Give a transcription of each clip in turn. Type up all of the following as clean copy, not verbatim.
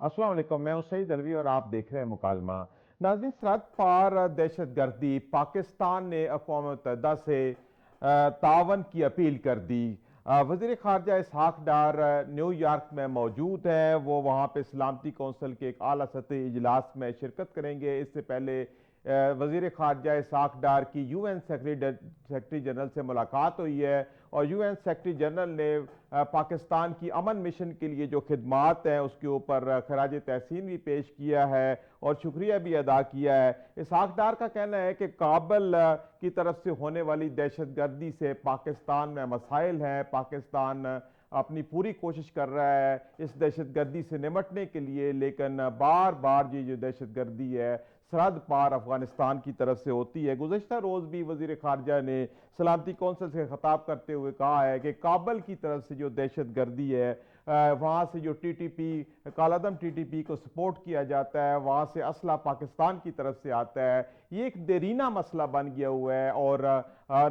अस्सलाम वालेकुम। मैं हूं सईद अलवी और आप देख रहे हैं मुकालमा। नाज़रीन, सरहद पार दहशत गर्दी, पाकिस्तान ने अक़वाम मुत्तहिदा से तावन की अपील कर दी। वज़ीर ख़ारजा इसहाक़ डार न्यूयॉर्क में मौजूद हैं। वो वहाँ पे सलामती कौंसिल के एक आला सतही इजलास में शिरकत करेंगे। इससे पहले वज़ीर ख़ारजा इसहाक़ डार की UN सेक्रेटरी जनरल से मुलाकात हुई है और UN सेक्रेटरी जनरल ने पाकिस्तान की अमन मिशन के लिए जो खिदमात हैं उसके ऊपर खराज तहसीन भी पेश किया है और शुक्रिया भी अदा किया है। इसहाक़ डार का कहना है कि काबल की तरफ से होने वाली दहशत गर्दी से पाकिस्तान में मसाइल हैं। पाकिस्तान अपनी पूरी कोशिश कर रहा है इस दहशत गर्दी से निमटने के लिए, लेकिन बार बार ये जो दहशत गर्दी है सरहद पार अफगानिस्तान की तरफ से होती है। गुज़श्ता रोज़ भी वज़ीर ख़ारजा ने सलामती कौंसिल से खिताब करते हुए कहा है कि काबल की तरफ से जो दहशत गर्दी है, वहाँ से जो TTP कालादम TTP को सपोर्ट किया जाता है, वहाँ से असला पाकिस्तान की तरफ से आता है, ये एक देरीना मसला बन गया हुआ है और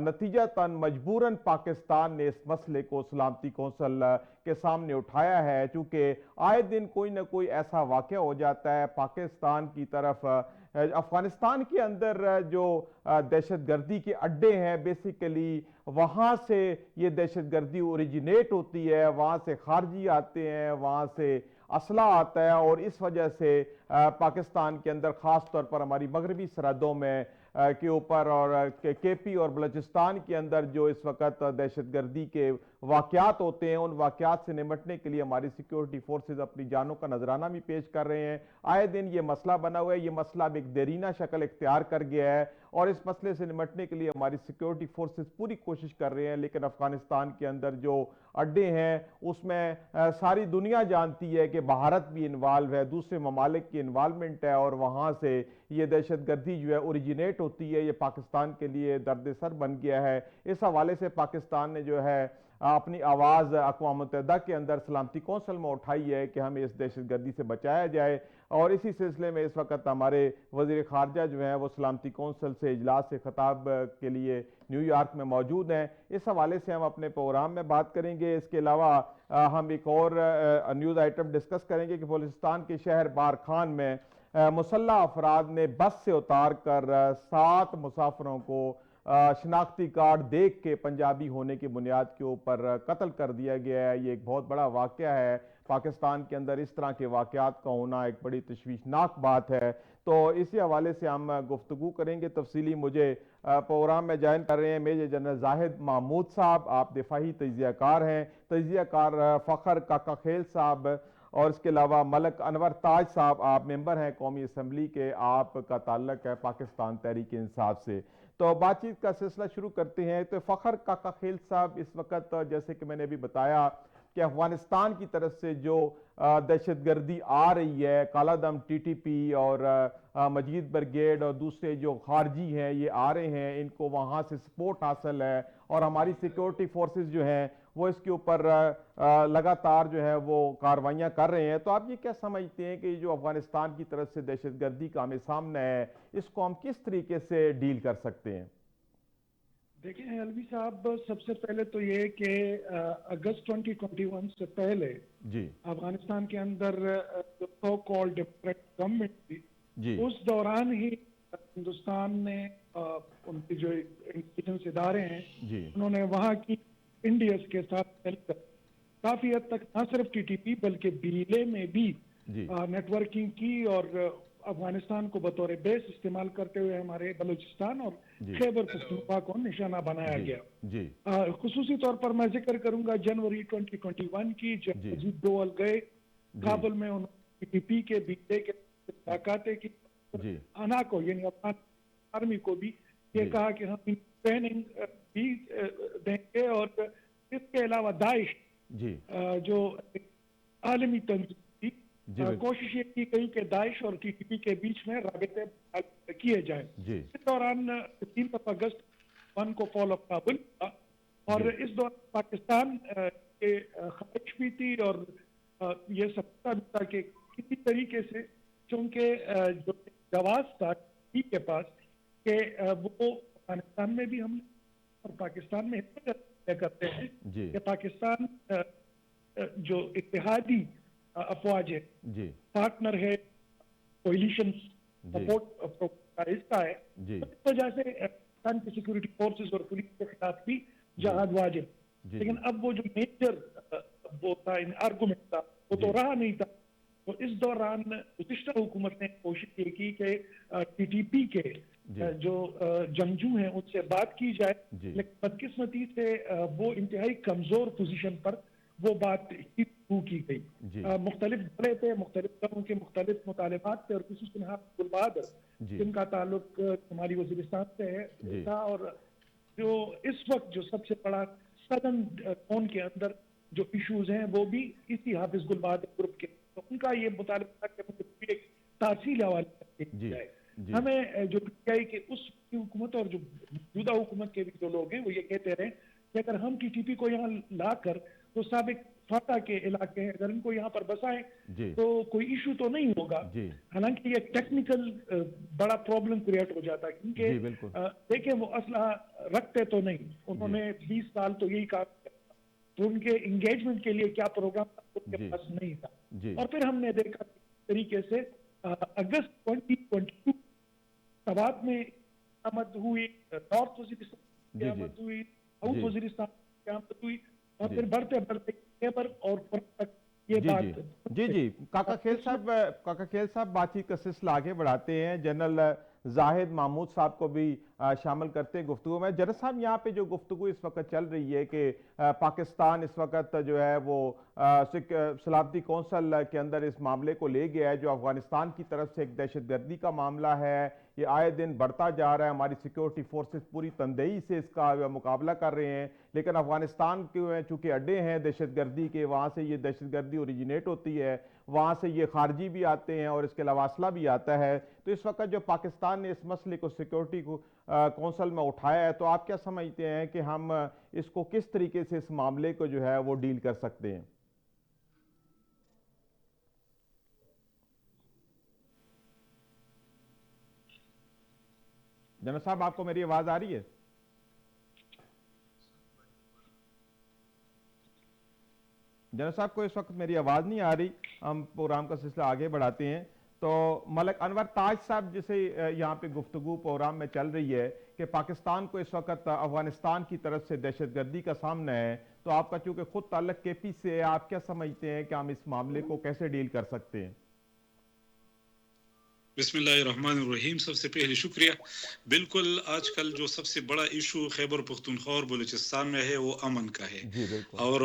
नतीजतन मजबूरन पाकिस्तान ने इस मसले को सलामती कौंसिल के सामने उठाया है। चूँकि आए दिन कोई ना कोई ऐसा वाक़या हो जाता है पाकिस्तान की तरफ, अफगानिस्तान के अंदर जो दहशत गर्दी के अड्डे हैं, बेसिकली वहाँ से ये दहशत गर्दी ओरिजिनेट होती है, वहाँ से खारजी आते हैं, वहाँ से असला आता है और इस वजह से पाकिस्तान के अंदर ख़ास तौर पर हमारी मगरबी सरहदों में के ऊपर और KP और बलूचिस्तान के अंदर जो इस वक्त दहशत गर्दी के वाक़यात होते हैं, उन वाक़यात से निमटने के लिए हमारी सिक्योरिटी फोर्सेज अपनी जानों का नजराना भी पेश कर रहे हैं। आए दिन ये मसला बना हुआ है, ये मसला अब एक देरीना शक्ल इख्तियार कर गया है और इस मसले से निमटने के लिए हमारी सिक्योरिटी फोर्सेज पूरी कोशिश कर रहे हैं। लेकिन अफगानिस्तान के अंदर जो अड्डे हैं उसमें सारी दुनिया जानती है कि भारत भी इन्वॉल्व है, दूसरे ममालिक की इन्वॉल्वमेंट है और वहाँ से ये दहशत गर्दी जो है ओरिजिनेट होती है। ये पाकिस्तान के लिए दर्द सर बन गया है। इस हवाले से पाकिस्तान ने जो है अपनी आवाज़ अक़वाम मुत्तहिदा के अंदर सलामती कौंसिल में उठाई है कि हमें इस दहशत गर्दी से बचाया जाए और इसी सिलसिले में इस वक्त हमारे वज़ीर ख़ारजा जो है वो सलामती कौंसिल से इजलास से खिताब के लिए न्यूयॉर्क में मौजूद हैं। इस हवाले से हम अपने प्रोग्राम में बात करेंगे। इसके अलावा हम एक और न्यूज़ आइटम डिस्कस करेंगे कि बलूचिस्तान के शहर बारखान में मुसल्लह अफराद ने बस से उतार कर 7 मुसाफिरों को शनाख्ती कार्ड देख के पंजाबी होने की बुनियाद के ऊपर कत्ल कर दिया गया है। ये एक बहुत बड़ा वाक़या है। पाकिस्तान के अंदर इस तरह के वाक़यात का होना एक बड़ी तशवीशनाक बात है। तो इसी हवाले से हम गुफ्तगू करेंगे तफसीली। मुझे प्रोग्राम में ज्वाइन कर रहे हैं मेजर जनरल जाहिद महमूद साहब, आप दिफाही तजियाकार हैं, तजियाकार फ़खर काका खेल साहब और इसके अलावा मलक अनवर ताज साहब, आप मेंबर हैं कौमी असम्बली के, आपका ताल्लुक है पाकिस्तान तहरीक इंसाफ से। तो बातचीत का सिलसिला शुरू करते हैं। तो फ़खर काका खेल साहब, इस वक्त जैसे कि मैंने अभी बताया कि अफगानिस्तान की तरफ से जो दहशत गर्दी आ रही है, कालादम TTP और मजीद ब्रिगेड और दूसरे जो खारजी हैं ये आ रहे हैं, इनको वहाँ से सपोर्ट हासिल है और हमारी सिक्योरिटी फोर्सेस जो हैं वो इसके ऊपर लगातार जो है वो कार्रवाइयाँ कर रहे हैं। तो आप ये क्या समझते हैं कि जो अफगानिस्तान की तरफ से दहशत गर्दी का हमें सामना है, इसको हम किस तरीके से डील कर सकते हैं? देखिए अलवी साहब, सबसे पहले तो ये कि अगस्त 2021 से पहले जी अफगानिस्तान के अंदर जो सो कॉल्ड डेमोक्रेटिक गवर्नमेंट थी, जी उस दौरान ही हिंदुस्तान ने उनके जो इंटेलिजेंस इदारे हैं जी उन्होंने वहाँ की इंडियंस के साथ मिलकर काफी हद तक न सिर्फ TTP बल्कि बिले में भी जी नेटवर्किंग की और अफगानिस्तान को बतौर बेस इस्तेमाल करते हुए हमारे बलूचिस्तान और जी खैबर पख्तूनख्वा को निशाना बनाया जी गया। जी खुसूसी तौर पर मैं जिक्र करूंगा जनवरी 2021 की, जब जी अजीत डोवल गए जी काबुल में, उन्होंने TTP के बीते के मुलाकातें की, जी अना को यानी अफगान आर्मी को भी ये जी कहा कि हम ट्रेनिंग भी देंगे और इसके अलावा दाइश जी जो आलमी तंजीम थी, जी कोशिश ये की गई कि दाइश और TTP के बीच में राबिते किए जाए। जी इस दौरान 3 अगस्त 1 को फॉल ऑफ काबुल था और जी इस दौरान पाकिस्तान के ख्वाहिश भी थी और ये सकता भी था कि किसी तरीके से, चूंकि जो जवाब था TTP के पास कि वो अफगानिस्तान में भी हमले और पाकिस्तान में हिफाजत करते हैं जी कि पाकिस्तान जो इत्तेहादी अफवाज है, जी पार्टनर है, कोलिशन जी सपोर्ट प्रोग्राम का हिस्सा है। जी तो इस वजह से पाकिस्तान की सिक्योरिटी फोर्सेस और पुलिस के खिलाफ भी जी जहाद वाजिब। जी लेकिन जी अब वो जो मेजर वो था इन आर्गूमेंट था वो तो जी रहा नहीं था। तो इस दौरान गुज़िश्ता हुकूमत ने कोशिश ये की कि टीटीपी के जी जो जंगजू हैं उनसे बात की जाए, जी लेकिन बदकिस्मती से वो इंतहाई कमजोर पोजीशन पर वो बात शुरू की गई। जी मुख्तलिफ दौरे थे, मुख्तलिफ दलों के मुख्तलिफ मुतालबात थे, और खसूसन अब्दुल बहादुर जी जिनका ताल्लुक शुमाली वजीरिस्तान से है जी था, और जो इस वक्त जो सबसे बड़ा सदन जोन के अंदर जो इश्यूज हैं वो भी इसी हाफिज गुल बहादुर ग्रुप के। तो उनका ये मुतालबा था कि मुझे एक तासील हवाले कर दी जी जाए। जी हमें जो है कि उस हुकूमत और जो मौजूदा हुकूमत के भी जो लोग हैं वो ये कहते रहे कि अगर हम टीटीपी को यहाँ लाकर तो साबिक फाटा के इलाके हैं, अगर इनको यहाँ पर बसाएं जी तो कोई इशू तो नहीं होगा। जी हालांकि ये टेक्निकल बड़ा प्रॉब्लम क्रिएट हो जाता है, क्योंकि जी बिल्कुल देखें वो असला रखते तो नहीं, जी उन्होंने 20 साल तो यही काम किया, तो उनके इंगेजमेंट के लिए क्या प्रोग्राम था उनके जी पास नहीं था। जी और फिर हमने देखा कि इस तरीके से अगस्त 2022 तबात में आमद हुई, नॉर्थ वजीरिस्तान की जी जी आमद हुई, साउथ जी वजीरिस्तान की आमद हुई, और जी फिर बढ़ते बढ़ते खैबर और फुर्सत तक ये जी जी बात। जी जी काका खेल इसमें साहब, काका खेल साहब बातचीत का सिलसिला आगे बढ़ाते हैं। जनरल जाहिद महमूद साहब को भी शामिल करते हैं गुफ्तगू में। जनरल साहब, यहाँ पे जो गुफ्तगू इस वक्त चल रही है कि पाकिस्तान इस वक्त जो है वो सलामती कौंसल के अंदर इस मामले को ले गया है, जो अफगानिस्तान की तरफ से एक दहशतगर्दी का मामला है, ये आए दिन बढ़ता जा रहा है। हमारी सिक्योरिटी फोर्सेस पूरी तनदेही से इसका मुकाबला कर रहे हैं, लेकिन अफगानिस्तान के चूंकि अड्डे हैं दहशतगर्दी के, वहाँ से ये दहशतगर्दी ओरिजिनेट होती है, वहाँ से ये खारजी भी आते हैं और इसके अलावा असला भी आता है। तो इस वक्त जो पाकिस्तान ने इस मसले को सिक्योरिटी को कौंसल में उठाया है, तो आप क्या समझते हैं कि हम इसको किस तरीके से इस मामले को जो है वो डील कर सकते हैं? जनरल साहब, आपको मेरी आवाज आ रही है? जनरल साहब को इस वक्त मेरी आवाज़ नहीं आ रही। हम प्रोग्राम का सिलसिला आगे बढ़ाते हैं। तो मलक अनवर ताज साहब, जिसे यहाँ पे गुफ्तगू प्रोग्राम में चल रही है कि पाकिस्तान को इस वक्त अफगानिस्तान की तरफ से दहशतगर्दी का सामना है, तो आपका चूंकि खुद ताल्लुक केपी से है, आप क्या समझते हैं कि हम इस मामले को कैसे डील कर सकते हैं? बिस्मिल्लाहिर्रहमानिर्रहीम। सबसे पहले शुक्रिया। बिल्कुल, आजकल जो सबसे बड़ा इशू खैबर पख्तूनख्वा और बलूचिस्तान में है वो अमन का है, जी बिल्कुल और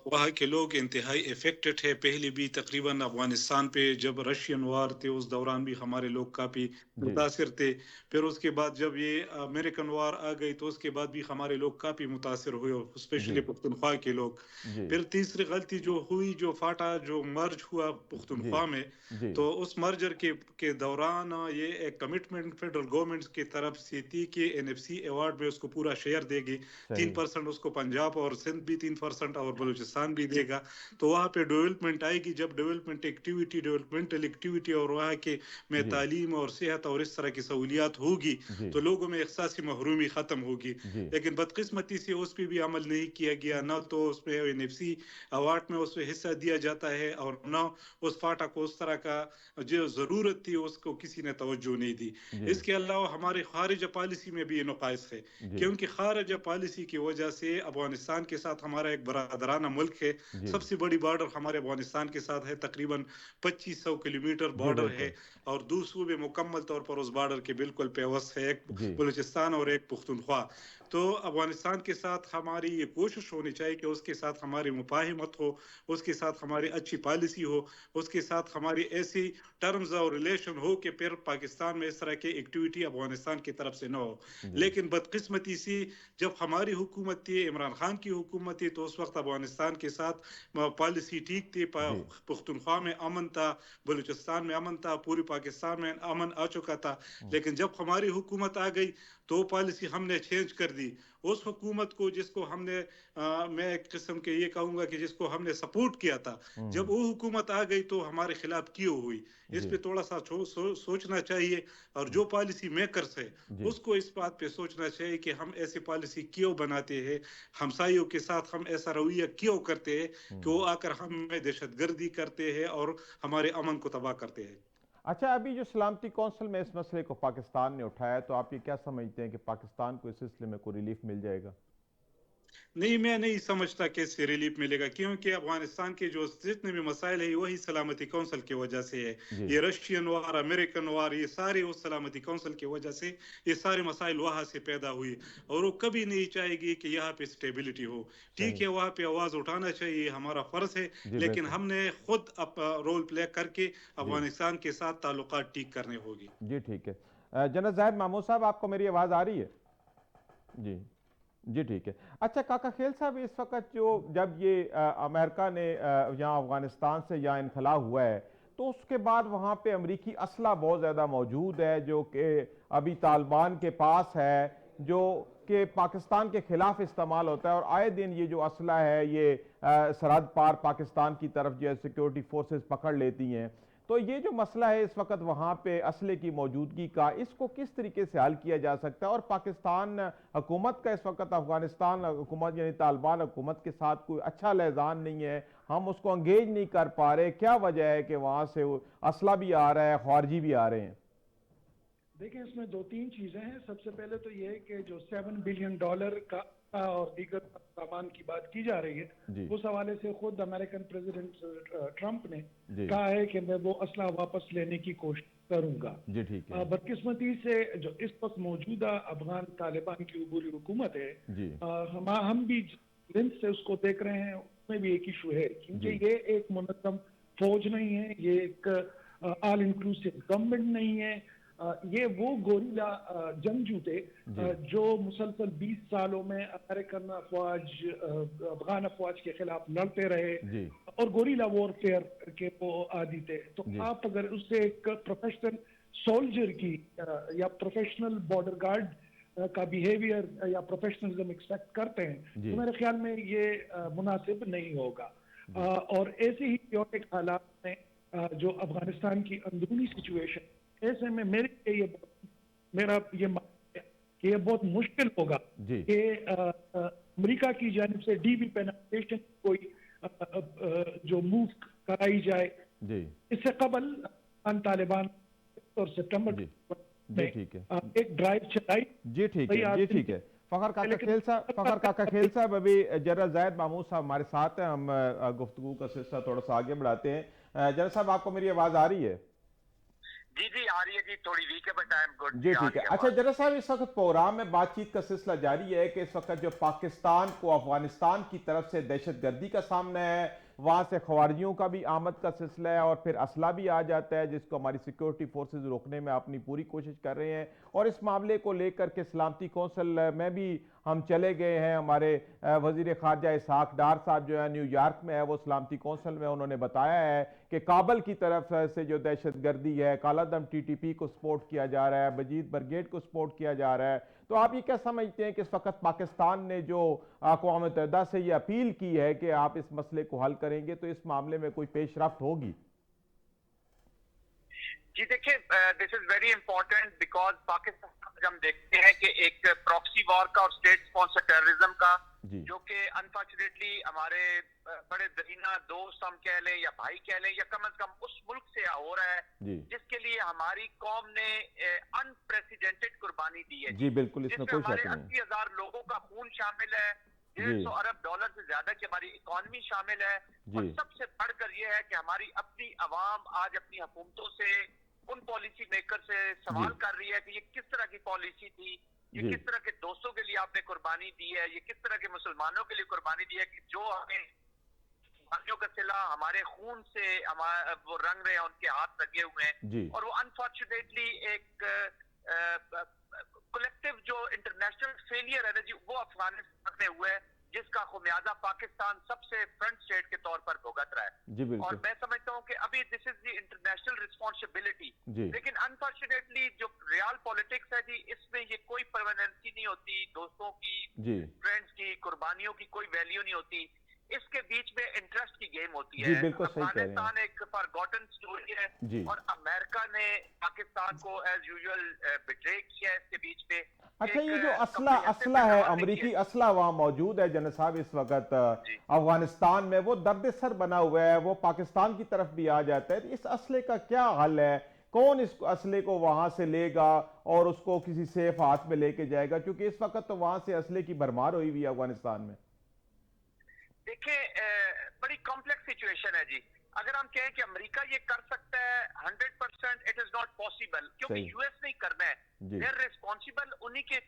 वहाँ के लोग इंतहाई इफेक्टेड है। पहले भी तकरीबन अफगानिस्तान पे जब रशियन वार थे उस दौरान भी हमारे लोग काफ़ी जी मुतासिर थे। फिर उसके बाद जब ये अमेरिकन वार आ गई तो उसके बाद भी हमारे लोग काफ़ी मुतासिर हुए, जी स्पेशली पख्तूनख्वा के लोग। जी फिर तीसरी गलती जो हुई, जो फाटा, जो मर्ज हुआ जी पख्तूनख्वा में, जी तो उस मर्जर के दौरान ये एक कमिटमेंट फेडरल गवर्नमेंट की तरफ से थी कि एनएफसी अवार्ड में उसको पूरा शेयर देगी। सही 3% उसको पंजाब और सिंध भी 3% और बलूचिस्तान भी देगा। तो वहाँ पे डेवलपमेंट आएगी। जब डेवलपमेंटल एक्टिविटी और वहाँ के में जी तालीम और सेहत और इस तरह की सहूलियात होगी जी तो लोगों में एहसास महरूमी ख़त्म होगी। जी लेकिन बदकिस्मती से उस पर भी अमल नहीं किया गया। न तो उसमें एनएफसी अवार्ड में उसमें हिस्सा दिया जाता है और न उस फाटा को उस तरह का जो ज़रूरत थी उसको किसी ने तवज्जो नहीं दी। जी इसके अलावा हमारे खारिजा पॉलिसी में भी ये नुकाइस है, जी क्योंकि खारिजा पॉलिसी की वजह से अफगानिस्तान के साथ हमारा एक बरादराना मुल्क है। जी सबसे बड़ी बॉर्डर हमारे अफगानिस्तान के साथ है, तकरीबन 2500 किलोमीटर जी बॉर्डर है, बिल्कुल और दूसरों में मुकम्मल तौर पर उस बॉर्डर के बिल्कुल पेवस्त है, एक जी बलूचिस्तान और एक पुख्तूनख्वा। तो अफगानिस्तान के साथ हमारी ये कोशिश होनी चाहिए कि उसके साथ हमारी मुफाहिमत हो, उसके साथ हमारी अच्छी पॉलिसी हो, उसके साथ हमारी ऐसी टर्म्स और रिलेशन हो कि फिर पाकिस्तान में इस तरह की एक्टिविटी अफगानिस्तान की तरफ से न हो। जी लेकिन बदकिस्मती से जब हमारी हुकूमत थी, इमरान खान की हुकूमत थी, तो उस वक्त अफगानिस्तान के साथ पॉलिसी ठीक थी। जी पुख्तनख्वा में अमन था, बलूचिस्तान में अमन था, पूरी पाकिस्तान में अमन आ चुका था। लेकिन जब हमारी हुकूमत आ गई तो पॉलिसी हमने चेंज कर दी उस हुकूमत को जिसको हमने मैं एक किस्म के ये कहूंगा कि जिसको हमने सपोर्ट किया था, जब वो हुकूमत आ गई तो हमारे खिलाफ क्यों हुई, इस जी पे थोड़ा सा सोचना चाहिए। और जो पॉलिसी मेकर्स है जी उसको इस बात पे सोचना चाहिए कि हम ऐसी पॉलिसी क्यों बनाते हैं, हमसायों के साथ हम ऐसा रवैया क्यों करते हैं कि वो आकर हमें दहशतगर्दी करते हैं और हमारे अमन को तबाह करते हैं। अच्छा, अभी जो सलामती कौंसिल में इस मसले को पाकिस्तान ने उठाया, तो आप ये क्या समझते हैं कि पाकिस्तान को इस सिलसिले में कोई रिलीफ मिल जाएगा? नहीं, मैं नहीं समझता कि इससे रिलीफ मिलेगा, क्योंकि अफगानिस्तान के जो जितने भी मसाइल है वही सलामती कौंसिल की वजह से है। जी ये रशियन वार, अमेरिकन वार, ये सारे उस सलामती कौंसिल की वजह से ये सारे मसाइल वहां से पैदा हुए। और वो कभी नहीं चाहेगी कि यहाँ पे स्टेबिलिटी हो। ठीक सही। है, वहां पे आवाज उठाना चाहिए, हमारा फर्ज है, जी लेकिन बिल्कुल। हमने खुद रोल प्ले करके जी अफगानिस्तान के साथ ताल्लुकात ठीक करने होगी। जी ठीक है। जनरल जाहिद मामूद साहब, आपको मेरी आवाज़ आ रही है? जी जी ठीक है। अच्छा काका खेल साहब, इस वक्त जो जब ये अमेरिका ने यहाँ अफगानिस्तान से यहाँ इनखला हुआ है, तो उसके बाद वहाँ पे अमरीकी असला बहुत ज़्यादा मौजूद है जो कि अभी तालिबान के पास है, जो कि पाकिस्तान के खिलाफ इस्तेमाल होता है। और आए दिन ये जो असला है ये सरहद पार पाकिस्तान की तरफ जो है सिक्योरिटी फोर्सेस पकड़ लेती हैं। तो ये जो मसला है इस वक्त वहाँ पे असले की मौजूदगी का, इसको किस तरीके से हल किया जा सकता है? और पाकिस्तान हुकूमत का इस वक्त अफगानिस्तान हुकूमत यानी तालिबान हुकूमत के साथ कोई अच्छा लहजान नहीं है, हम उसको एंगेज नहीं कर पा रहे, क्या वजह है कि वहाँ से असला भी आ रहा है, खारजी भी आ रहे हैं? देखिए, इसमें दो तीन चीजें हैं। सबसे पहले तो ये है कि जो $7 बिलियन का और दीगर सामान की बात की जा रही है, जी उस हवाले से खुद अमेरिकन प्रेसिडेंट ट्रंप ने जी कहा है कि मैं वो असला वापस लेने की कोशिश करूंगा। जी ठीक है। बदकिस्मती से जो इस वक्त मौजूदा अफगान तालिबान की अबूरी हुकूमत है, जी हम भी लेंस से उसको देख रहे हैं, उसमें भी एक इशू है, क्योंकि जी ये एक मुनज़्ज़म फौज नहीं है, ये एक ऑल इंक्लूसिव गवर्नमेंट नहीं है। ये वो गोरिल्ला जंगजू थे जी जो मुसलसल 20 सालों में अमेरिकन अफवाज अफगान अफवाज के खिलाफ लड़ते रहे जी और गोरिल्ला वॉरफेयर के वो आदी थे। तो जी आप अगर उससे एक प्रोफेशनल सोल्जर की या प्रोफेशनल बॉर्डर गार्ड का बिहेवियर या प्रोफेशनलिज्म एक्सपेक्ट करते हैं, जी तो मेरे ख्याल में ये मुनासिब नहीं होगा। और ऐसे ही क्योटिक हालात में जो अफगानिस्तान की अंदरूनी सिचुएशन, ऐसे में मेरा ये मानना है कि ये बहुत मुश्किल होगा जी कि अमेरिका की जानिब से डीपेनालाइजेशन कोई जो मूव कराई जाए। जी इससे कबल तालिबान और सितंबर जी जी में ठीक है। एक ड्राइव चलाई। जी ठीक कई है। जी आदमी ठीक है। फखर काका लेकिन खेल साहब, फखर काका खेल साहब, अभी जनरल जायद मामूद साहब हमारे साथ हैं। हम गुफ्तगू का सिलसिला थोड़ा सा आगे बढ़ाते हैं। जनरल साहब, आपको मेरी आवाज़ आ रही है? जी जी आ रही है जी, थोड़ी वीक है बट आई एम गुड जी जी, आ ठीक है। रही है अच्छा आवाज। जनरल साहब, इस वक्त प्रोग्राम में बातचीत का सिलसिला जारी है कि इस वक्त जो पाकिस्तान को अफगानिस्तान की तरफ से दहशतगर्दी का सामना है, वहाँ से खवारजियों का भी आमद का सिलसिला है और फिर असला भी आ जाता है, जिसको हमारी सिक्योरिटी फोर्सेज रोकने में अपनी पूरी कोशिश कर रहे हैं। और इस मामले को लेकर के सलामती कौंसिल में भी हम चले गए हैं। हमारे वजीर खारजा इसहाक डार साहब जो है न्यूयॉर्क में है, वो सलामती कौंसिल में उन्होंने बताया है कि काबल की तरफ से जो दहशतगर्दी है, कालादम टीटीपी को सपोर्ट किया जा रहा है, बजीद ब्रिगेड को सपोर्ट किया जा रहा है। तो आप ये क्या समझते हैं कि इस वक्त पाकिस्तान ने जो अक़वाम मुत्तहिदा से ये अपील की है कि आप इस मसले को हल करेंगे, तो इस मामले में कोई पेशरफ्त होगी? जी देखिए, this is very important because Pakistan हम देखते हैं कि एक प्रॉक्सी वॉर का और स्टेट स्पॉन्सर टेररिज्म का, जो कि अनफॉर्चुनेटली हमारे बड़े दरीना दोस्त हम कह लें या भाई कह लें या कम से कम उस मुल्क से हो रहा है जिसके लिए हमारी कौम ने अनप्रेसिडेंटेड कुर्बानी दी है जी बिल्कुल, इसमें जिसमें कोई हमारे शक नहीं। 80,000 लोगों का खून शामिल है, जी 150 अरब डॉलर से ज्यादा की हमारी इकॉनमी शामिल है। और जी सबसे बढ़कर यह है कि हमारी अपनी अवाम आज अपनी हुकूमतों से, उन पॉलिसी मेकर से सवाल जी कर रही है कि ये किस तरह की पॉलिसी थी, ये जी किस तरह के दोस्तों के लिए आपने कुर्बानी दी है, ये किस तरह के मुसलमानों के लिए कुर्बानी दी है कि जो हमें भाइयों का सिला हमारे खून से वो रंग रहे हैं, उनके हाथ लगे हुए हैं। जी और वो अनफॉर्चुनेटली एक कलेक्टिव जो इंटरनेशनल फेलियर है ना जी, वो अफगानिस्तान में हुआ है, जिसका खुमियाजा पाकिस्तान सबसे फ्रंट स्टेट के तौर पर भुगत रहा है। जी और बिल्कुल। मैं समझता हूं कि अभी this is the international responsibility, जी लेकिन अनफॉर्चुनेटली जो रियल पॉलिटिक्स है जी, इसमें ये कोई परमानेंसी नहीं होती, दोस्तों की, जी फ्रेंड्स की, कुर्बानियों की कोई वैल्यू नहीं होती। इसके बीच में इंटरेस्ट की गेम होती जी है। बिल्कुल सही कह रहे हैं अफगानिस्तान एक फॉरगॉटन स्टोरी है जी। और अमेरिका ने पाकिस्तान को एज यूजुअल बिट्रे किया है इसके बीच में। अच्छा, एक ये जो comprehensive असला है, withdrawal नहीं अमरीकी किया। असला वहां मौजूद है जनरल साहब इस वक्त जी अफगानिस्तान में, वो दर्द सर बना हुआ है, वो पाकिस्तान की तरफ भी आ जाता है। तो इस असले का क्या हल है? कौन इस असले को वहां से लेगा और उसको किसी सेफ हाथ में लेके जाएगा? क्योंकि इस वक्त तो वहां से असले की भरमार हुई हुई है अफगानिस्तान में। देखिए, बड़ी कॉम्प्लेक्स सिचुएशन है जी। अगर हम कहें कि अमेरिका ये कर सकता है 100%, इट इज नॉट पॉसिबल, क्योंकि सही यूएस नहीं करना है। जी देयर रिस्पॉन्सिबल उन्हीं के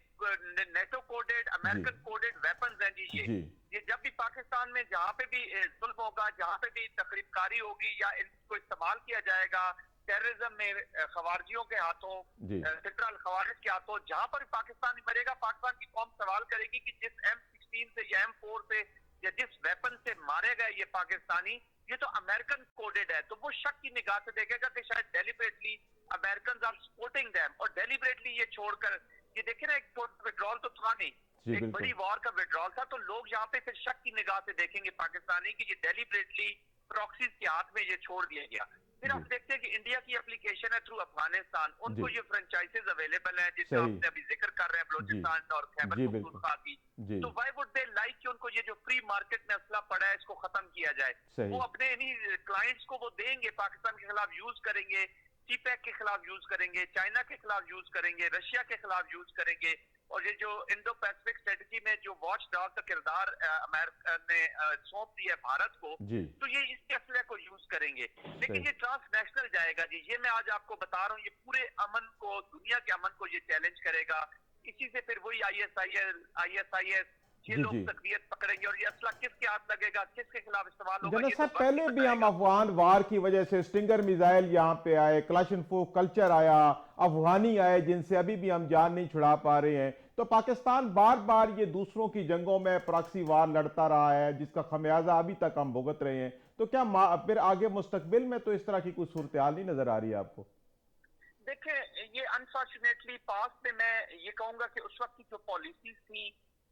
नेटो कोडेड, जी अमेरिकन कोडेड वेपन्स हैं जी। जी ये जब भी पाकिस्तान में जहां पे भी जुल्म होगा, जहां पे भी तकरीबकारी होगी या इनको इस्तेमाल किया जाएगा टेररिज्म में, खवारजियों के हाथों, जी फिटरल खवारिज के हाथों, जहां पर पाकिस्तान मरेगा, पाकिस्तान की कौम सवाल करेगी कि जिस M16 से या M4 से या जिस वेपन से मारे गए ये पाकिस्तानी, ये तो अमेरिकन कोडेड है। तो वो शक की निगाह से देखेगा कि शायद deliberately American are supporting them, और डेलिबरेटली ये छोड़कर, ये देखे ना, एक विड्रॉल तो था नहीं, जी एक बिल्कुल बड़ी वॉर का विड्रॉल था। तो लोग यहाँ पे फिर शक की निगाह से देखेंगे पाकिस्तानी कि ये डेलिबरेटली प्रॉक्सीज के हाथ में ये छोड़ दिया गया। फिर जी आप देखते हैं कि इंडिया की एप्लीकेशन है थ्रू अफगानिस्तान, उनको जी ये फ्रेंचाइजेज अवेलेबल हैं जिसका सही आपने अभी जिक्र कर रहे हैं, जी बलोचिस्तान और खैबर जी बिल्कुल पख्तूनख्वा की। जी तो वाई वुड दे लाइक कि उनको ये जो फ्री मार्केट में असला पड़ा है इसको खत्म किया जाए। सही वो अपने इन्हीं क्लाइंट्स को वो देंगे, पाकिस्तान के खिलाफ यूज करेंगे, सीपैक के खिलाफ यूज करेंगे, चाइना के खिलाफ यूज करेंगे, रशिया के खिलाफ यूज करेंगे। और ये जो इंडो पैसिफिक स्ट्रेटजी में जो वॉच डॉग का किरदार अमेरिका ने सौंप दिया है भारत को, जी तो ये इसके असले को यूज करेंगे। लेकिन सही ये ट्रांसनेशनल जाएगा जी। ये मैं आज आपको बता रहा हूँ, ये पूरे अमन को, दुनिया के अमन को ये चैलेंज करेगा। इसी से फिर वही ISIS ये जी लोग जी तकवीत पकड़ेंगे और ये असला किसके हाथ लगेगा, किसके खिलाफ इस्तेमाल होगा, जनरल ये तो साहब, वक्त पहले ही भी हम बताएगा। अफगान वार की वजह से स्टिंगर मिसाइल यहाँ पे आए, क्लाशनकोव कल्चर आया, अफगानी आए जिनसे अभी भी हम जान नहीं छुड़ा पा रहे हैं। तो पाकिस्तान बार बार ये दूसरों की जंगों में प्रॉक्सी वार लड़ता रहा है, जिसका खमियाजा अभी तक हम भुगत रहे हैं। तो क्या फिर आगे मुस्तकबिल में तो इस तरह की कोई सूरत हाल नहीं नजर आ रही है आपको? देखिए, ये अनफॉर्चुनेटली पास्ट में मैं ये कहूंगा कि उस वक्त की जो पॉलिसीज थी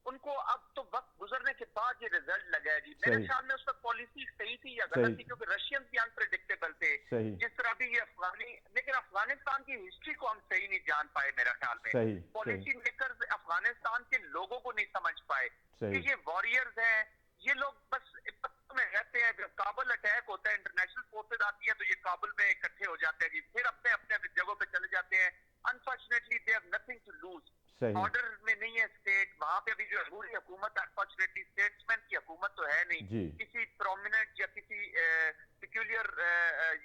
उनको अब तो वक्त गुजरने के बाद ये रिजल्ट लगा है जी। मेरे सही ख्याल में उस वक्त पॉलिसी सही थी या सही गलत थी, क्योंकि रशियंस भी अनप्रेडिक्टेबल थे सही जिस तरह भी ये अफगानी, लेकिन अफगानिस्तान की हिस्ट्री को हम सही नहीं जान पाए मेरा ख्याल में। सही सही पॉलिसी मेकर्स अफगानिस्तान के लोगों को नहीं समझ पाए कि सही ये वॉरियर्स हैं, ये लोग बस पत्तों में रहते हैं। जब काबुल अटैक होता है, इंटरनेशनल फोर्सेज आती है, तो ये काबुल में इकट्ठे हो जाते हैं जी, फिर अपने अपने जगहों पे चले जाते हैं। Unfortunately they have nothing to lose. सही ऑर्डर में नहीं है स्टेट, वहां पे अभी जो अबूरी हुकूमत, अनफॉर्चुनेटली स्टेट्समैन की हुकूमत तो है नहीं, जी किसी प्रोमिनेंट या किसी पिक्यूलियर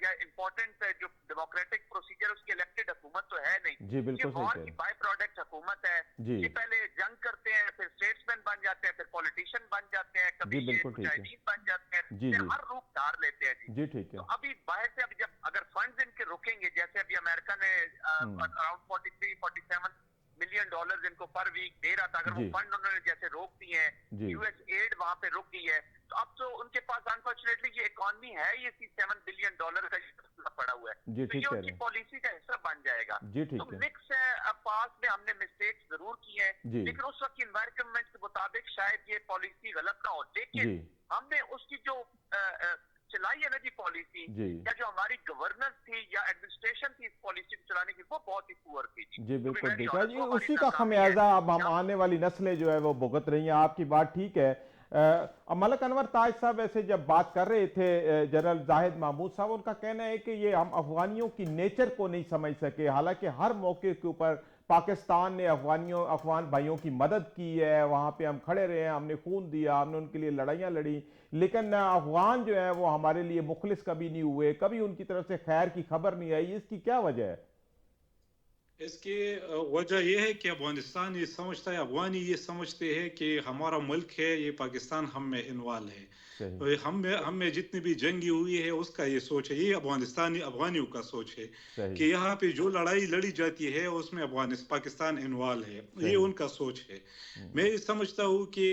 या इम्पोर्टेंट जो डेमोक्रेटिक प्रोसीजर उसकी इलेक्टेड हुकूमत तो है नहीं। जी ये बिल्कुल सही वॉर कह की रहे बाय प्रोडक्ट हुकूमत है। जी ये पहले जंग करते हैं, फिर स्टेट्समैन बन जाते हैं, फिर पॉलिटिशियन बन जाते हैं, कभी जी ये बिल्कुल ठीक है मुजाहिदीन बन जाते हैं, जी फिर जी हर रूप धार लेते हैं जी। जी ठीक तो है अभी बाहर से अभी जब अगर फंड्स इनके रुकेंगे, जैसे अभी अमेरिका ने अराउंड 43-47 मिलियन डॉलर्स इनको पर वीक दे रहा था, अगर वो जी फंड उन्होंने जैसे रोक दिए हैं, जी यूएस एड वहां पे रुक गई है, तो अब तो उनके पास अनफॉर्चुनेटली ये इकोनॉमी है, ये $7 बिलियन का हिस्सा पड़ा हुआ है, जी तो ठीक ये कह रहे उनकी हैं पॉलिसी का हिस्सा बन जाएगा। जी तो ठीक है मिक्स है। अब पास में हमने मिस्टेक्स जरूर की हैं, जी लेकिन उस वक्त की एनवायरमेंट के मुताबिक शायद ये पॉलिसी गलत ना हो, लेकिन जी हमने उसकी जो चलाई है ना जी पॉलिसी, जी या जो हमारी गवर्नेंस थी या एडमिनिस्ट्रेशन थी इस पॉलिसी को चलाने की, वो बहुत ही पुअर थी जी। जी बिल्कुल very ठीक है honest, जी, वो हमारी उसी का नाकामी है। खमियाजा अब हम हम- आने वाली नस्लें जो है वो भुगत रही हैं। आपकी बात ठीक है। मलक अनवर ताज साहब वैसे जब बात कर रहे थे, जनरल जाहिद महमूद साहब, उनका कहना है कि ये हम अफगानियों की नेचर को नहीं समझ सके। हालांकि हर मौके के ऊपर पाकिस्तान ने अफगान भाइयों की मदद की है, वहां पे हम खड़े रहे हैं, हमने खून दिया, हमने उनके लिए लड़ाइयां लड़ी, लेकिन अफगान जो है वो हमारे लिए मुखलिस कभी नहीं हुए, कभी उनकी तरफ से खैर की खबर नहीं आई। इसकी क्या वजह है? इसकी वजह यह है कि अफगानिस्तान ये समझता है, अफगानी ये समझते हैं कि हमारा मुल्क है, ये पाकिस्तान हम में इन्वॉल्व है, सही हम में जितनी भी जंगी हुई है उसका ये सोच है, ये अफगानियों का सोच है सही कि यहाँ पे जो लड़ाई लड़ी जाती है उसमें पाकिस्तान इन्वॉल्व है, ये सही उनका सोच है। मैं ये समझता हूँ कि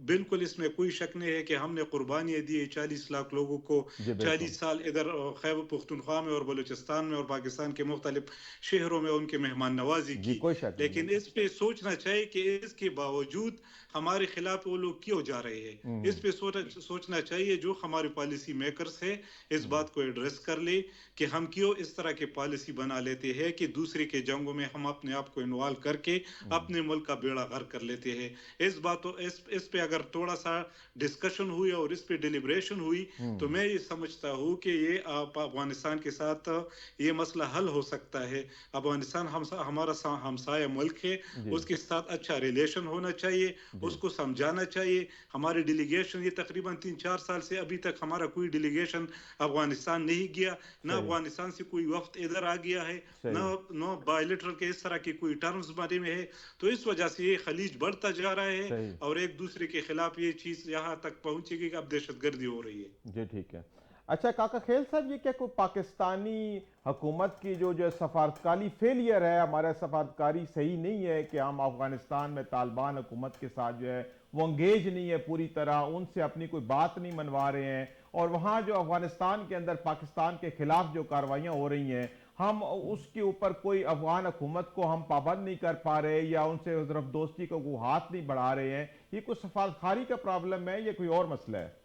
बिल्कुल इसमें कोई शक नहीं है कि हमने कुर्बानियाँ दी है 40 लाख लोगों को, जी बिल्कुल 40 साल इधर खैबर पख्तूनख्वा में और बलूचिस्तान में और पाकिस्तान के मुख्तलिफ शहरों में उनके मेहमान नवाजी जी, की, कोई शक नहीं लेकिन है। इस पे सोचना चाहिए कि इसके बावजूद हमारे खिलाफ वो लोग क्यों जा रहे हैं। इस पे सोचना चाहिए जो हमारे पॉलिसी मेकर्स है, इस बात को एड्रेस कर ले कि हम क्यों इस तरह के पॉलिसी बना लेते हैं कि दूसरे के जंगों में हम अपने आप को इन्वॉल्व करके अपने मुल्क का बेड़ा गर्क कर लेते हैं। इस पे अगर थोड़ा सा डिस्कशन हुई और इस पे डिलिब्रेशन हुई तो मैं ये समझता हूँ कि ये आप अफगानिस्तान के साथ ये मसला हल हो सकता है। अफगानिस्तान हमारा हमसाया मुल्क है, जी उसके साथ अच्छा रिलेशन होना चाहिए, जी उसको समझाना चाहिए। हमारे डेलीगेशन ये तकरीबन 3-4 साल से अभी तक हमारा कोई डेलीगेशन अफगानिस्तान नहीं गया, ना सही अफगानिस्तान से कोई वफ्द इधर आ गया है, ना सही नो बायलेटरल के इस तरह के कोई टर्म्स बने में है। तो इस वजह से ये खलीज बढ़ता जा रहा है सही और एक दूसरे के खिलाफ ये चीज यहाँ तक पहुंचेगी कि अब दहशतगर्दी हो रही है। जी ठीक है। अच्छा काका खेल साहब, ये क्या कोई पाकिस्तानी हुकूमत की जो सफारतकारी फेलियर है, हमारा सफारतकारी सही नहीं है कि हम अफगानिस्तान में तालिबान हुकूमत के साथ जो है वो अंगेज नहीं है पूरी तरह, उनसे अपनी कोई बात नहीं मनवा रहे हैं, और वहाँ जो अफगानिस्तान के अंदर पाकिस्तान के खिलाफ जो कार्रवाइयाँ हो रही हैं हम उसके ऊपर कोई अफगान हुकूमत को हम पाबंद नहीं कर पा रहे या उनसे तरफ दोस्ती को वो हाथ नहीं बढ़ा रहे हैं, ये कोई सफारतकारी का प्रॉब्लम है या कोई और मसला है?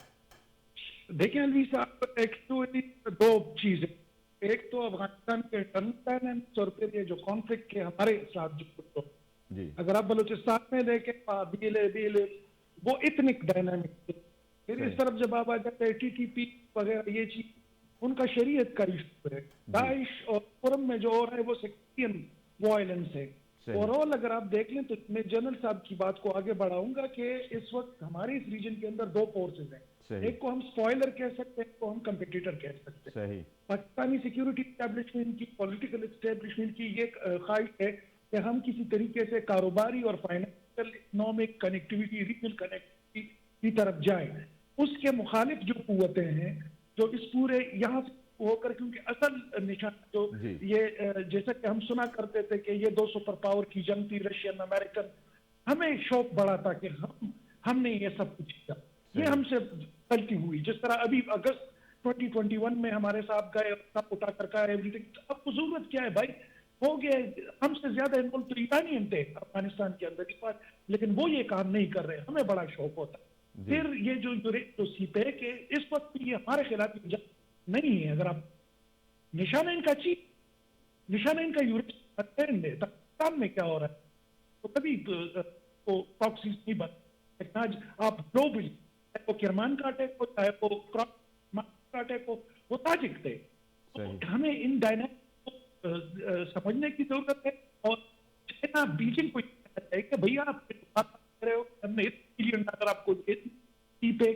देखिए अलवी साहब, एक्चुअली दो चीजें, एक तो अफगानिस्तान के इंटरनल डायनामिक्स और फिर ये जो कॉन्फ्लिक्ट के हमारे साथ जो जी अगर आप बलूचिस्तान में देखें बीएलए वो इथनिक डायनामिक्स, फिर इस तरफ जब आप आ जाते हैं टीटीपी वगैरह ये चीज उनका शरीयत का इशू है, दाइश और पुरम में जो हो रहा है वो सेक्टेरियन वायलेंस है। सही। ओवरऑल अगर आप देख लें तो मैं जनरल साहब की बात को आगे बढ़ाऊंगा कि इस वक्त हमारे इस रीजन के अंदर दो फोर्सेज हैं, सही एक को हम स्पॉइलर कह सकते हैं, एक को हम कंपिटिटर कह सकते हैं। सही पाकिस्तानी सिक्योरिटी एस्टेब्लिशमेंट की, पॉलिटिकल एस्टेब्लिशमेंट की ये ख्वाहिश है कि हम किसी तरीके से कारोबारी और financial economic connectivity, regional connectivity की तरफ जाए। उसके मुखालिफ जो कुव्वतें हैं जो इस पूरे यहाँ से होकर, क्योंकि असल निशान जो जी ये जैसा कि हम सुना करते थे कि ये दो सुपर पावर की जंग थी, रशियन अमेरिकन, हमें शौक बड़ा था कि हमने ये सब कुछ किया, ये हमसे गलती हुई। जिस तरह अभी अगस्त 2021 में हमारे साथ गए, सब उठा कर कहा एवरीथिंग, अब जरूरत क्या है भाई, हो गया, हमसे ज्यादा इन्वॉल्व तो ईरानियन थे अफगानिस्तान के अंदर इस बार, लेकिन वो ये काम नहीं कर रहे, हमें बड़ा शौक होता। फिर ये जो सीपे के इस वक्त ये हमारे खिलाफ नहीं है, अगर आप निशाना इनका यूरोप पाकिस्तान में क्या हो रहा है तो कभी तो प्रॉक्सी नहीं बन, लेकिन आज आप ग्लोबली, चाहे वो किरमान का अटैक हो, चाहे वो का अटैक हो, वो ताजिक थे। तो हमें इन डायनामिक्स को समझने की जरूरत है, और चाइना बीजिंग को है कि भैया आप बात कर रहे हो, हमने $1 अगर आपको पे,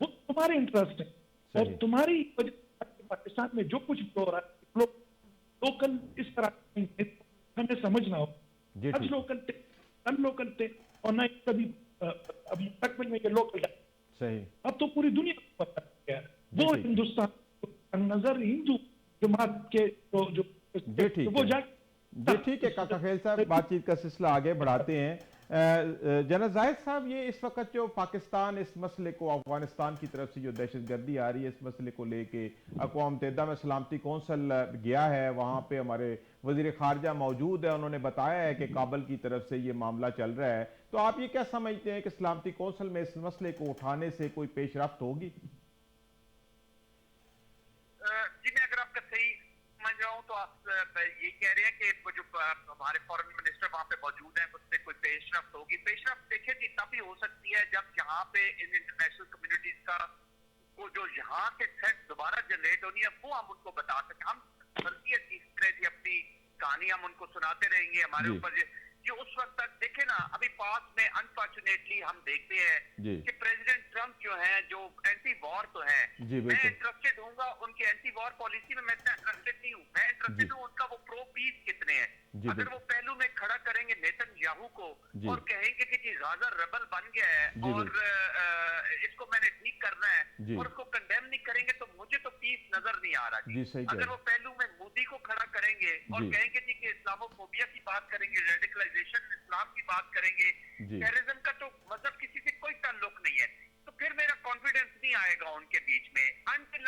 वो तुम्हारे इंटरेस्ट है और तुम्हारी वजह से पाकिस्तान में जो कुछ भी हो रहा है लोकल इस तरह नहीं है, हमें समझना हो लोकल थे, अनलोकल थे, और ना कभी अब मुस्तकबिल में ये लोकल है। सही। अब तो पूरी दुनिया को पता है वो हिंदुस्तान नजर हिंदू जमात के जो वो जी ठीक है काका खेल साहब, बातचीत का सिलसिला आगे बढ़ाते हैं। जनरल जाहिद साहब, ये इस वक्त जो पाकिस्तान इस मसले को, अफगानिस्तान की तरफ से जो दहशतगर्दी आ रही है, इस मसले को लेके अक़वाम मुत्तहिदा में सलामती कौंसल गया है, वहाँ पे हमारे वज़ीर ख़ारजा मौजूद है, उन्होंने बताया है कि काबुल की तरफ से ये मामला चल रहा है, तो आप ये क्या समझते हैं कि सलामती कौंसल में इस मसले को उठाने से कोई पेशरफ्त होगी? जी, मैं अगर आपका सही समझ रहा हूँ तो आप ये कह रहे हैं कि जो हमारे फॉरेन मिनिस्टर वहाँ पे मौजूद हैं उससे कोई पेशरफ्त होगी। पेशरफ्त देखिए जी तभी हो सकती है जब यहाँ पे इन इंटरनेशनल कम्युनिटीज का वो जो यहाँ के थ्रेट दोबारा जनरेट होनी है वो हम उनको बता सकें। हम बल्कि इस तरह की अपनी कहानी हम उनको सुनाते रहेंगे, हमारे ऊपर ये उस वक्त तक देखे ना, अभी पास में अनफॉर्चुनेटली हम देखते हैं कि प्रेसिडेंट ट्रंप जो हैं, जो एंटी वॉर तो हैं, मैं इंटरेस्टेड हूँगा उनकी एंटी वॉर पॉलिसी में, मैं इतना इंटरेस्टेड नहीं हूँ, मैं इंटरेस्टेड हूँ उनका वो प्रो पीस कितने हैं। अगर वो पहलू में खड़ा करेंगे नेतन्याहू को और कहेंगे कि जी गाजा रेबल बन गया है और इसको मैंने ठीक करना है और उसको कंडेम नहीं करेंगे तो मुझे तो पीस नजर नहीं आ रहा जी। अगर वो पहलू में मोदी को खड़ा करेंगे और कहेंगे जी कि इस्लामोफोबिया की बात करेंगे, रेडिकलाइजेशन इस्लाम की बात करेंगे, टेररिज्म का तो मतलब किसी से कोई ताल्लुक नहीं है, तो फिर मेरा कॉन्फिडेंस नहीं आएगा उनके बीच में। अनटिल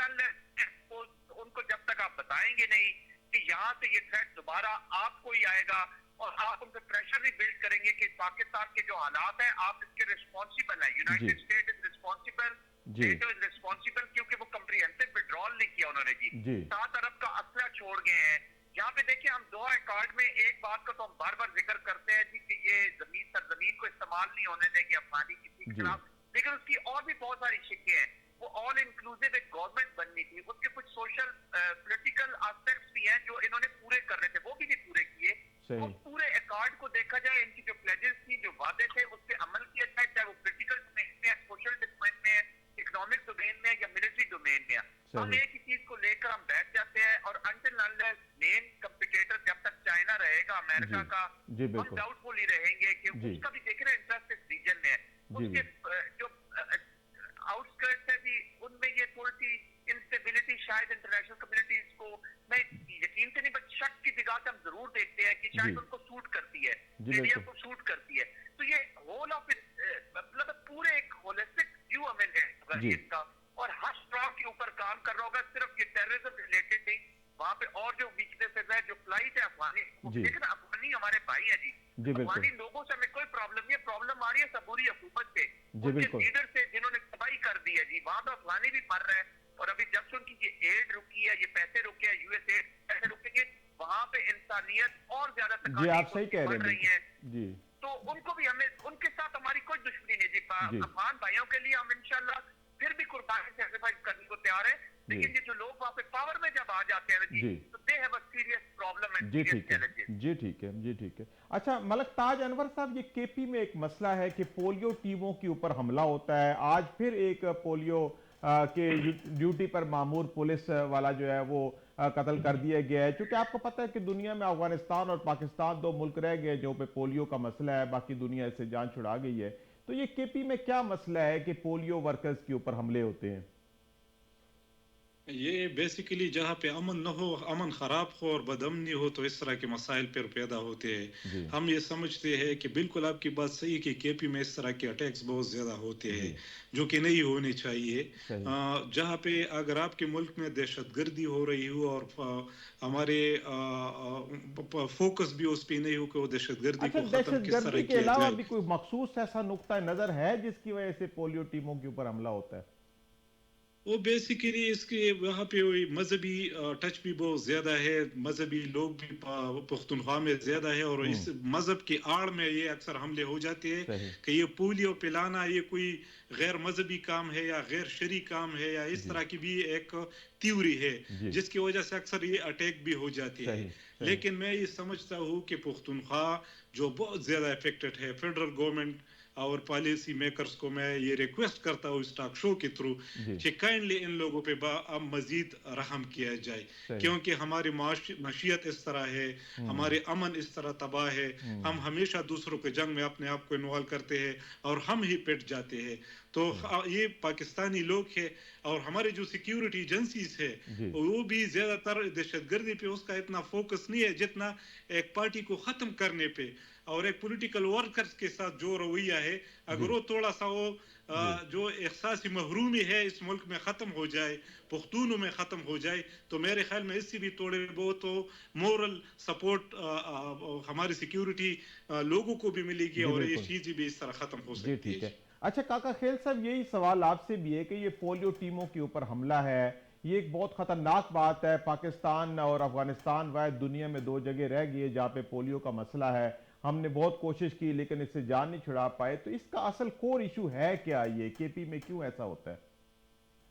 उनको जब तक आप बताएंगे नहीं कि यहाँ से ये थ्रेट दोबारा आपको ही आएगा और आप उन पर प्रेशर भी बिल्ड करेंगे कि पाकिस्तान के जो हालात हैं आप इसके रिस्पॉन्सिबल हैं। United state is responsible, NATO is responsible, क्योंकि वो कंप्रीहेंसिव विड्रॉल नहीं किया उन्होंने जी। 7 अरब का असला छोड़ गए हैं। यहाँ पे देखिए हम दोहा कार्ड में एक बात का तो हम बार बार जिक्र करते हैं जी कि ये जमीन सरजमीन को इस्तेमाल नहीं होने देंगे अफगानी किसी के खिलाफ, लेकिन उसकी और भी बहुत सारी शिक्के हैं। वो ऑल इंक्लूसिव एक गवर्नमेंट बननी थी, उसके कुछ सोशल पॉलिटिकल एस्पेक्ट्स भी हैं जो इन्होंने पूरे करने थे, वो भी नहीं पूरे किए। तो पूरे अकॉर्ड को देखा जाए, इनकी जो प्लेजेस थी, जो वादे थे, उस पर अमल किया जाए, चाहे वो पॉलिटिकल डोमेन में है, सोशल डोमेन में है, इकोनॉमिक डोमेन में है या मिलिट्री डोमेन में है। हम एक ही चीज को लेकर हम बैठ जाते हैं और अंटिल अनलेस मेन कंपटीटर जब तक चाइना रहेगा अमेरिका का, हम डाउटफुल ही रहेंगे कि उसका भी देख रहे हैं इंटरेस्ट इस रीजन में है। उसके जो आउटस्कर्ट्स है भी उनमें ये थोड़ी सी इंस्टेबिलिटी शायद इंटरनेशनल कम्युनिटीज को, मैं यकीन से नहीं बट शक की निगाह से हम जरूर देखते हैं कि शायद उनको सूट करती है, मीडिया को सूट करती है। तो ये होल ऑफ मतलब पूरे एक होलिस्टिक व्यू हमें इसका, और हर स्ट्रॉक के ऊपर काम कर रहा होगा, सिर्फ ये टेररिज्म रिलेटेड नहीं, वहाँ पे और जो वीकनेसेस है, जो फ्लाइट है अफगानी, लेकिन अफगानी हमारे भाई है जी, अफगानी लोगों से हमें कोई प्रॉब्लम नहीं है, प्रॉब्लम आ रही है सबूरी हुकूमत से, उनके लीडर से जिन्होंने तबाही कर दी है जी। वहाँ पे अफगानी भी मर रहे हैं और अभी जब से उनकी ये एड रुकी है, ये पैसे रुके हैं, यूएस एड पैसे रुकेंगे, वहाँ पे इंसानियत और ज्यादा बढ़ रही है जी। तो उनको भी हमें, उनके साथ हमारी कोई दुश्मनी नहीं जी। अफगान भाइयों के लिए हम इंशाल्लाह फिर भी कुर्बानी सैक्रिफाइस करने को तैयार है, लेकिन ये जो लोग वहाँ पे पावर में जब आ जाते हैं जी, तो they have a serious problem and serious challenges. जी ठीक है। अच्छा मलक ताज अनवर साहब, ये केपी में एक मसला है कि पोलियो टीमों के ऊपर हमला होता है। आज फिर एक पोलियो के ड्यूटी पर मामूर पुलिस वाला जो है वो कत्ल कर दिया गया है। क्योंकि आपको पता है कि दुनिया में अफगानिस्तान और पाकिस्तान 2 मुल्क रह गए जो पे पोलियो का मसला है, बाकी दुनिया इससे जान छुड़ा गई है। तो ये केपी में क्या मसला है कि पोलियो वर्कर्स के ऊपर हमले होते हैं? ये बेसिकली जहाँ पे अमन न हो, अमन खराब हो और बदअमनी हो, तो इस तरह के मसाइल पर पैदा होते हैं। हम ये समझते हैं कि बिल्कुल आपकी बात सही कि केपी में इस तरह के अटैक्स बहुत ज़्यादा होते हैं जो कि नहीं होने चाहिए। जहाँ पे अगर आपके मुल्क में दहशतगर्दी हो रही हो और हमारे फोकस भी उस पर नहीं हो कि वो दहशतगर्दी को खत्म किस तरह के अलावा भी कोई मखसूस ऐसा नुक्ता नजर है जिसकी वजह से पोलियो टीमों के ऊपर हमला होता है? वो बेसिकली इसके वहाँ पे मजहबी टच भी बहुत ज़्यादा है, मजहबी लोग भी पुख्तनख्वा में ज़्यादा है और इस मजहब की आड़ में ये अक्सर हमले हो जाते हैं कि ये पोलियो पिलाना ये कोई गैर मजहबी काम है या गैर शरी काम है या इस तरह की भी एक थ्योरी है जिसकी वजह से अक्सर ये अटैक भी हो जाती है। लेकिन मैं ये समझता हूँ कि पुख्तनख्वा जो बहुत ज़्यादा अफेक्टेड है, फेडरल गवर्नमेंट और पॉलिसी मेकर्स को मैं ये रिक्वेस्ट करता हूँ इस टॉक शो के थ्रू कि काइंडली इन लोगों पे अब मजीद रहम किया जाए, क्योंकि हमारी मशीयत इस तरह है, हमारे अमन इस तरह तबाह है, हम हमेशा दूसरों के जंग में अपने आप को इन्वॉल्व करते हैं और हम ही पिट जाते हैं। तो ये पाकिस्तानी लोग हैं और हमारे जो सिक्योरिटी एजेंसीज है वो भी ज्यादातर दहशतगर्दी पे उसका इतना फोकस नहीं है जितना एक पार्टी को खत्म करने पे और एक पॉलिटिकल वर्कर्स के साथ जो रवैया है, अगर वो थोड़ा सा वो जो एहसास महरूमी है इस मुल्क में खत्म हो जाए, पुख्तूनों में खत्म हो जाए, तो मेरे ख्याल में इससे भी थोड़े बहुत तो मोरल सपोर्ट हमारी सिक्योरिटी लोगों को भी मिलेगी और ये चीज भी इस तरह खत्म हो सकती है। अच्छा काका खेल साहब, यही सवाल आपसे भी है कि ये पोलियो टीमों के ऊपर हमला है, ये एक बहुत खतरनाक बात है। पाकिस्तान और अफगानिस्तान वाहिद दुनिया में 2 जगह रह गई है जहाँ पे पोलियो का मसला है। हमने बहुत कोशिश की लेकिन इससे जान नहीं छुड़ा पाए। तो इसका असल कोर इशू है क्या, ये केपी में क्यों ऐसा होता है?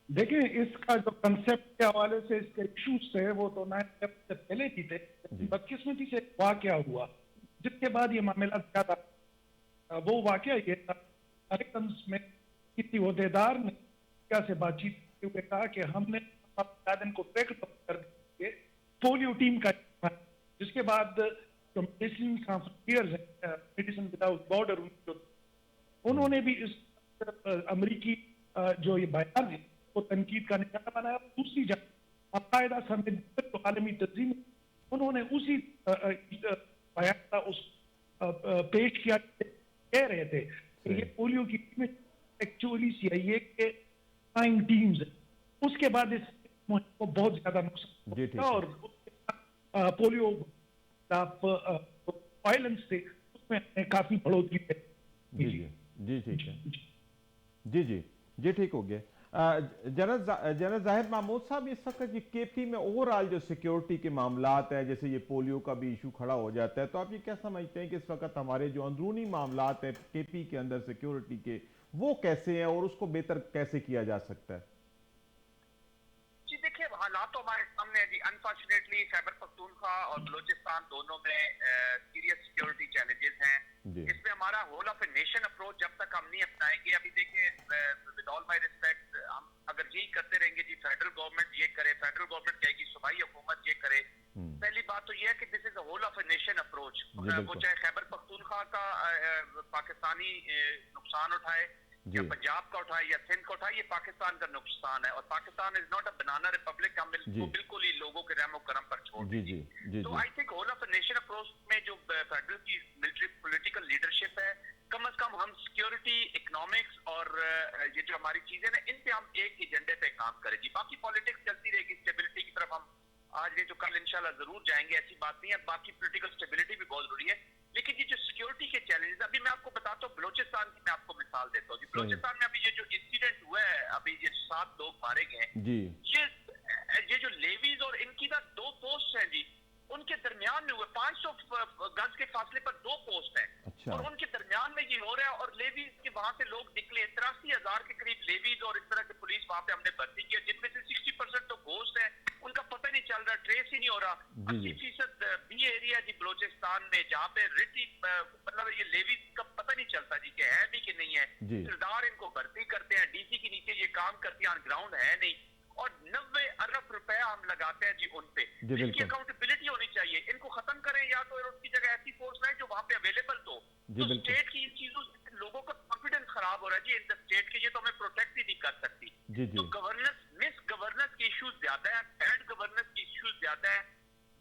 देखिए, इसका जो कंसेप्ट के हवाले से इसके इशूज थे वो तो 9/11 से पहले ही थे। बदकिस्मती से वाकया हुआ जिसके बाद ये मामला ज्यादा, वो वाकया ये था में किसी ओहदेदार ने से बातचीत करते हुए कहा कि हमने लादेन को ब्रेक कर दिए पोलियो टीम का, जिसके बाद जो मेडिसिन sans frontiers है, मेडिसिन विदाउट बॉर्डर, उन्होंने भी इस अमेरिकी जो ये बयान है वो तनकीद का निशाना बनाया। दूसरी जगह अकायदा समेत तो आलमी तंजीम उन्होंने उसी बयान का उस पेश किया, कह रहे थे कि ये पोलियो की टीमें एक्चुअली CIA के टीम्स है। उसके बाद इस मुल्क को बहुत ज्यादा नुकसान और पोलियो वायलेंस थे उसमें काफी बढ़ोतरी है। जी जी जी ठीक है। जी जी जी ठीक हो गया। जनरल जाहिर महमूद साहब, इस वक्त ये केपी में ओवरऑल जो सिक्योरिटी के मामलात हैं, जैसे ये पोलियो का भी इशू खड़ा हो जाता है, तो आप ये क्या समझते हैं कि इस वक्त हमारे जो अंदरूनी मामलात हैं केपी के अंदर सिक्योरिटी के, वो कैसे हैं और उसको बेहतर कैसे किया जा सकता है? जी देखिए, हालात तो हमारे सामने है जी। अनफॉर्चुनेटली खैबर पख्तूनख्वा और बलोचिस्तान दोनों में सीरियस सिक्योरिटी चैलेंजेस हैं। जी इसमें हमारा whole of a nation approach जब तक हम नहीं अपनाएंगे, अभी देखिए विद ऑल माय रिस्पेक्ट, हम अगर यही करते रहेंगे जी, फेडरल गवर्नमेंट ये करे, फेडरल गवर्नमेंट कहेगी सूबाई हुकूमत ये करे। पहली बात तो ये है कि this is the whole of a nation approach. वो चाहे खैबर पख्तूनख्वा का पाकिस्तानी नुकसान उठाए, या पंजाब का उठाए या सिंध का उठाए, ये पाकिस्तान का नुकसान है। और Pakistan is not a banana Republic, हम इसको बिल्कुल ही लोगों के रहमो करम पर छोड़ दीजिए। तो I think whole of a nation approach में जो फेडरल की मिलिट्री पॉलिटिकल लीडरशिप है, कम से कम हम सिक्योरिटी, इकोनॉमिक्स और ये जो हमारी चीजें ना, इन पे हम एक एजेंडे पे काम करें जी। बाकी पॉलिटिक्स चलती रहेगी, स्टेबिलिटी की तरफ हम आज नहीं तो कल इंशाल्लाह जरूर जाएंगे, ऐसी बात नहीं है। बाकी पॉलिटिकल स्टेबिलिटी भी बहुत जरूरी है। लेकिन ये जो सिक्योरिटी के चैलेंजेस, अभी मैं आपको बताता हूँ बलोचिस्तान की, मैं आपको मिसाल देता हूँ जी। बलोचिस्तान में अभी ये जो इंसिडेंट हुआ है, अभी ये 7 लोग मारे गए हैं जी, ये जो लेवीज और इनकी ना 2 पोस्ट हैं जी, उनके दरमियान में हुए 500 गज के फासले पर 2 पोस्ट हैं। अच्छा। और उनके दरमियान में ये हो रहा है। और लेवीज के वहां से लोग निकले 83,000 के करीब लेवीज और इस तरह के पुलिस वहां पे हमने भर्ती किया, जिनमें से 60% तो घोस्ट है, उनका पता नहीं चल रहा, ट्रेस ही नहीं हो रहा। 80% बी एरिया जी बलोचिस्तान में, जहाँ पे रिटी मतलब ये लेवीज का पता नहीं चलता जी कि है भी कि नहीं है। सरदार इनको भर्ती करते हैं, डीसी के नीचे ये काम करती है, ऑन ग्राउंड है नहीं। और 90 अरब रुपए हम लगाते हैं जी उन पे। इनकी अकाउंटेबिलिटी होनी चाहिए, इनको खत्म करें या तो उसकी जगह ऐसी फोर्स लाएं जो वहां पे अवेलेबल तो स्टेट की इन चीजों से लोगों का कॉन्फिडेंस खराब हो रहा है जी इन द स्टेट के, ये तो हमें प्रोटेक्ट ही नहीं कर सकती। तो गवर्नेंस, मिस गवर्नेंस के इश्यूज ज्यादा है, बैड गवर्नेंस के इश्यूज ज्यादा है,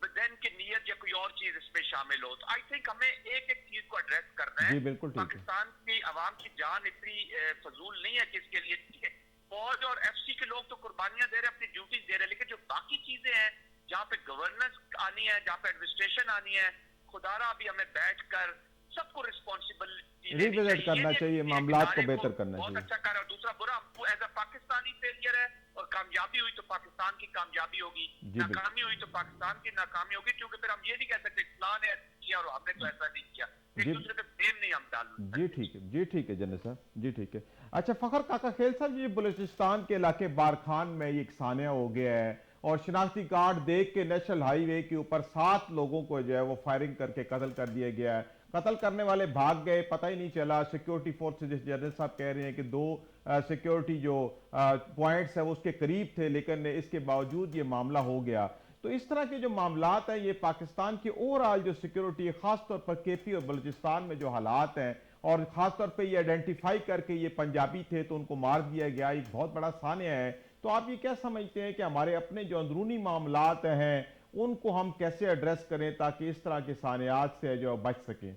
देन की नियत या कोई और चीज इसमें शामिल हो। तो आई थिंक हमें एक एक चीज को एड्रेस करना है। पाकिस्तान की आवाम की जान इतनी फजूल नहीं है कि इसके लिए, ठीक है, फौज और एफसी के लोग तो कुर्बानियां दे रहे हैं, अपनी ड्यूटीज दे रहे हैं, लेकिन जो बाकी चीजें हैं जहाँ पे गवर्नेंस आनी है, जहाँ पे एडमिनिस्ट्रेशन आनी है, खुदारा अभी हमें बैठकर सबको रिस्पॉन्सिबिलिटी रिविजिट करना चाहिए, मामलात को बेहतर करना चाहिए। बहुत अच्छा कर रहा है। दूसरा बुरा, एज अ पाकिस्तानी फेलियर है, और कामयाबी हुई तो पाकिस्तान की कामयाबी होगी, नाकामी हुई तो पाकिस्तान की नाकामी होगी। क्योंकि फिर हम ये नहीं कह सकते फलां ने किया और हमने तो ऐसा नहीं किया, एक दूसरे पे ब्लेम नहीं हम डाल सकते। जी ठीक है, जी ठीक है जनरल साहब, जी ठीक है। अच्छा फखर काका खेल साहब, ये बलूचिस्तान के इलाके बारखान में ये एक सानिया हो गया है और शनाख्ती कार्ड देख के नेशनल हाईवे के ऊपर 7 लोगों को जो है वो फायरिंग करके कत्ल कर दिया गया है। कत्ल करने वाले भाग गए, पता ही नहीं चला। सिक्योरिटी फोर्सेज, जनरल साहब कह रहे हैं कि 2 सिक्योरिटी जो पॉइंट्स है वो उसके करीब थे, लेकिन इसके बावजूद ये मामला हो गया। तो इस तरह के जो मामलात हैं, ये पाकिस्तान की ओवरऑल जो सिक्योरिटी है, खासतौर पर केपी और बलूचिस्तान में जो हालात हैं, और खासतौर पे ये आइडेंटिफाई करके ये पंजाबी थे तो उनको मार दिया गया, एक बहुत बड़ा सानिया है। तो आप ये क्या समझते हैं कि हमारे अपने जो अंदरूनी मामलात हैं उनको हम कैसे एड्रेस करें ताकि इस तरह के सानियात से जो बच सकें?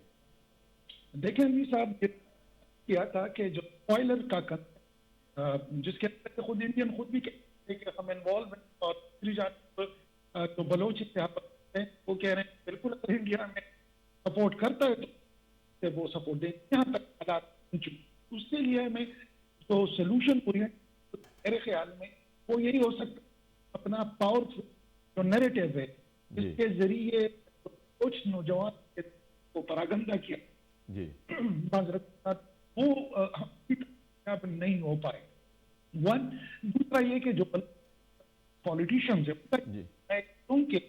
देखिए अली साहब, किया था कि जो ऑयलर का जिसके अंदर खुद इंडियन खुद भी कि हम इन्वॉल्व और तो बलोच अध्यापक हैं वो कह रहे हैं बिल्कुल अगर इंडिया में सपोर्ट करता है तो वो सपोर्ट दे। यहाँ तक हालात उसके लिए हमें जो सोल्यूशन हुई है मेरे ख्याल में वो यही हो सकता है, अपना पावरफुल जो नैरेटिव है जिसके जरिए कुछ नौजवान को परागंदा किया जी वो नहीं हो पाए। वन, दूसरा ये कि जो पॉलिटिशियंस है क्योंकि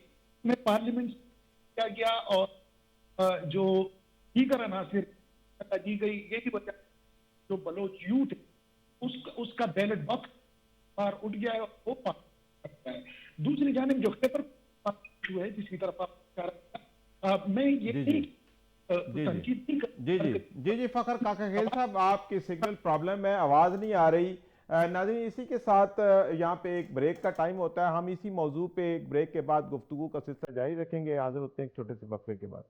में पार्लियामेंट किया गया और जो दीगर अनासिर दी गई, यही वजह जो बलोच यूथ उसका बैलेट बॉक्स बाहर उठ गया है और वो पा सकता है। दूसरी जानिब जो खैबर है जिसकी तरफ आप मैं ये जी फखर काका खेल साहब, आपकी सिग्नल प्रॉब्लम है, आवाज नहीं आ रही। नाज़रीन, इसी के साथ यहाँ पे एक ब्रेक का टाइम होता है। हम इसी मौजू पे एक ब्रेक के बाद गुफ्तगू का सिलसिला जारी रखेंगे। हाजिर होते हैं एक छोटे से वक्फे के बाद।